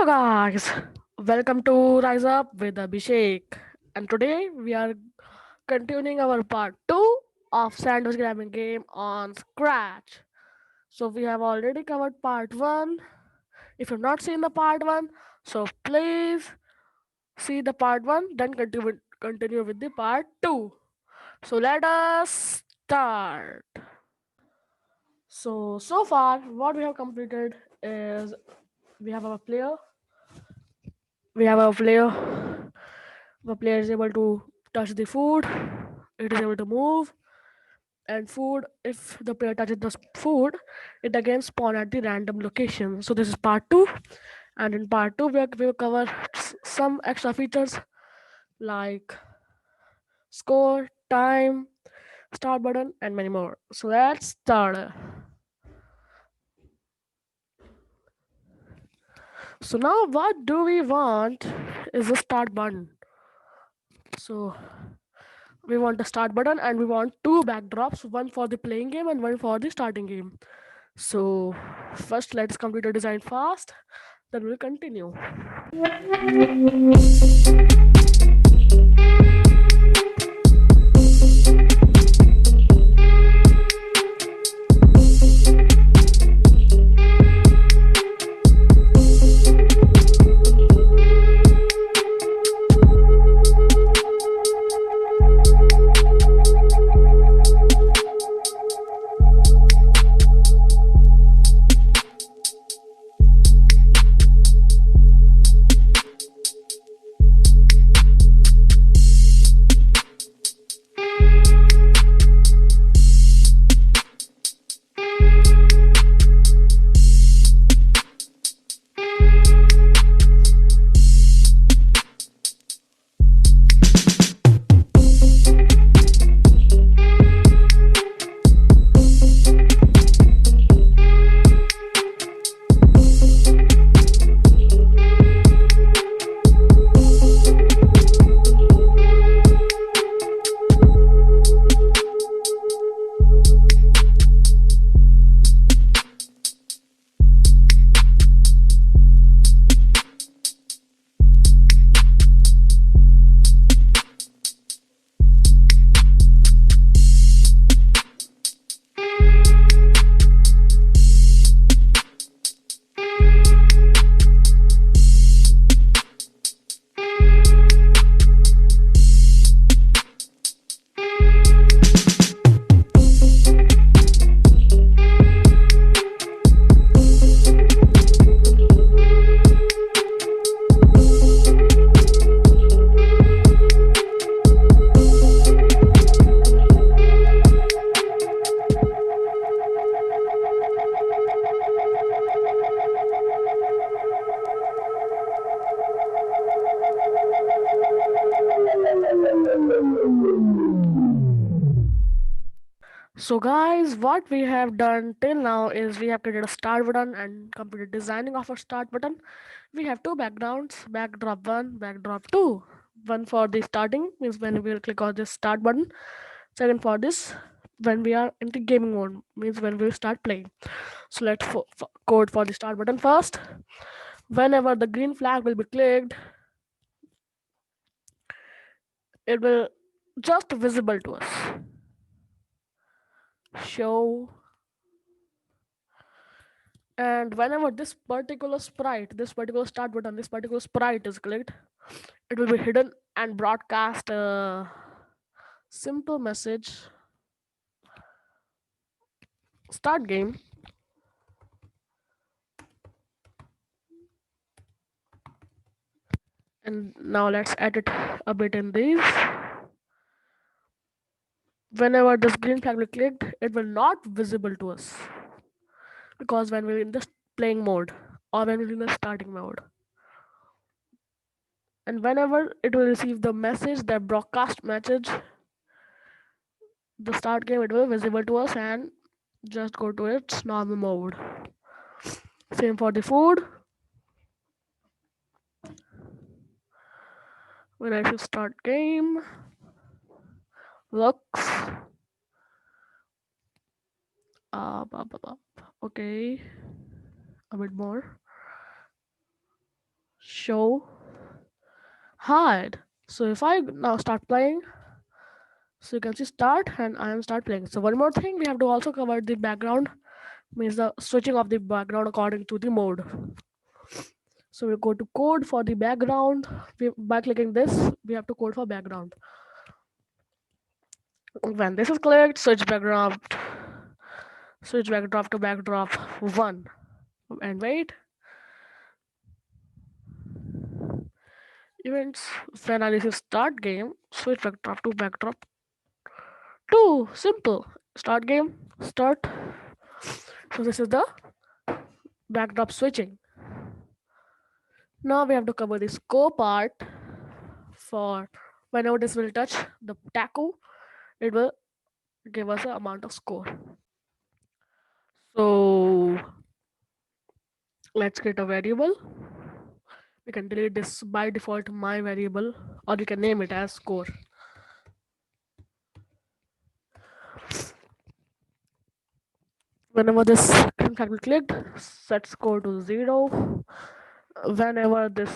Hello guys, welcome to Rise Up with Abhishek. And today we are continuing our part 2 of sandwich grabbing game on Scratch. So we have already covered part 1. If you've not seen the part 1, so please see the part 1, then continue with the part 2. So let us start. So far what we have completed is we have our player we have a player. The player is able to touch the food. It is able to move. And food, if the player touches the food, it again spawn at the random location. So this is part 2. And in part 2, we will cover some extra features like score, time, start button, and many more. So let's start. So now what do we want is the start button. So we want the start button and we want two backdrops, one for the playing game and one for the starting game. So first let's complete the design fast, then we'll continue. So guys, what we have done till now is we have created a start button and completed designing of a start button. We have two backgrounds, backdrop 1, backdrop 2. One for the starting, means when we will click on this start button. Second for this, when we are in the gaming mode, means when we will start playing. So let's code for the start button first. Whenever the green flag will be clicked, it will just visible to us. Show. And whenever this particular start button, this particular sprite is clicked, it will be hidden and broadcast a simple message: start game. And now let's edit a bit in these. Whenever this green flag will be clicked, it will not visible to us because when we're in the playing mode or when we're in the starting mode. And whenever it will receive the message, the broadcast message, the start game, it will be visible to us and just go to its normal mode. Same for the food. When I should start game, looks, blah, blah, blah. Okay, a bit more. show, hide. So if I now start playing, so you can see start and I am start playing. So one more thing, we have to also cover the background, means the switching of the background according to the mode. So we go to code for the background. By clicking this, we have to code for background. When this is clicked, switch backdrop to backdrop 1. And wait, events when I receive start game, switch backdrop to backdrop 2. Simple. Start game, start. So this is the backdrop switching. Now we have to cover the score part. For whenever this will touch the taco, it will give us an amount of score. So let's create a variable. We can delete this by default my variable, or you can name it as score. Whenever this can be clicked, set score to 0. Whenever this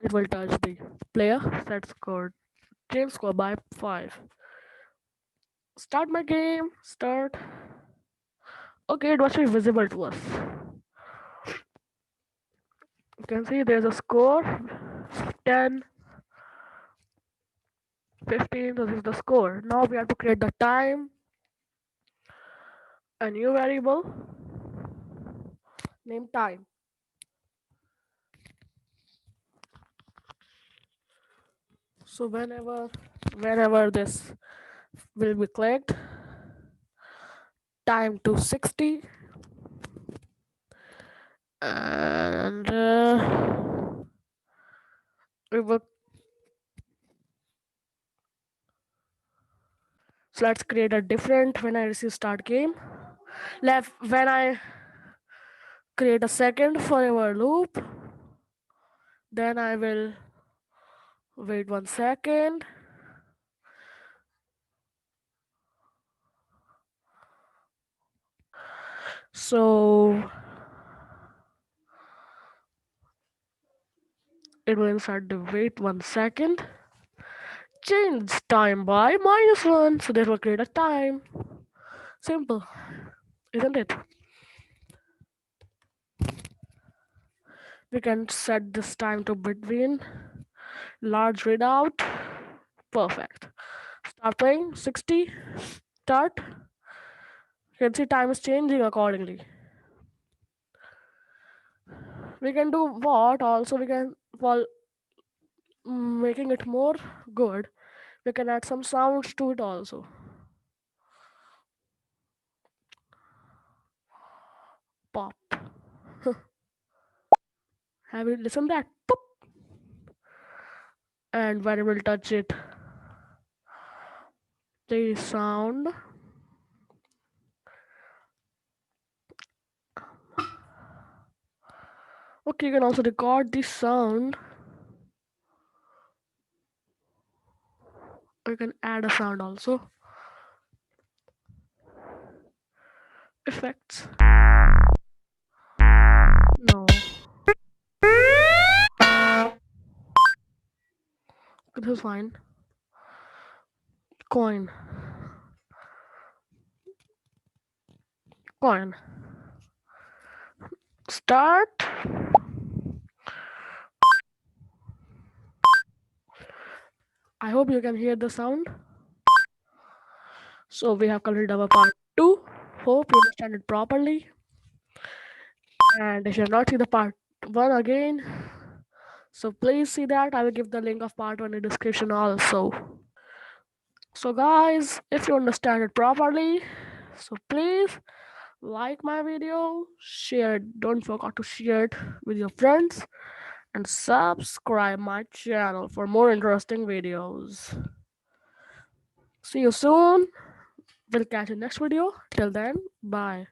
it will touch the player, set score change score by 5. Start my game, start. Okay, it was not visible to us. You can see there's a score 10, 15. This is the score. Now we have to create the time, a new variable named time. So whenever this will be clicked, time to 60, and we will. So let's create a different when I receive start game. Left when I create a second forever loop, then I will wait 1 second. So it will insert the wait 1 second. Change time by -1. So that will create a time. Simple, isn't it? We can set this time to between large readout. Perfect. Start playing 60. Start. You can see time is changing accordingly. We can do what also we can while making it more good. We can add some sounds to it also. Pop. Have you listened that? Pop. And when it will touch it, the sound. Okay, you can also record the sound. Or you can add a sound also. Effects. No. This is fine. Coin. Coin. Start. I hope you can hear the sound. So we have completed our part 2. Hope you understand it properly. And if you have not seen the part 1 again, so please see that. I will give the link of part 1 in the description also. So guys, if you understand it properly, so please like my video, share it. Don't forget to share it with your friends and subscribe my channel for more interesting videos. See you soon. We'll catch you next video. Till then, bye.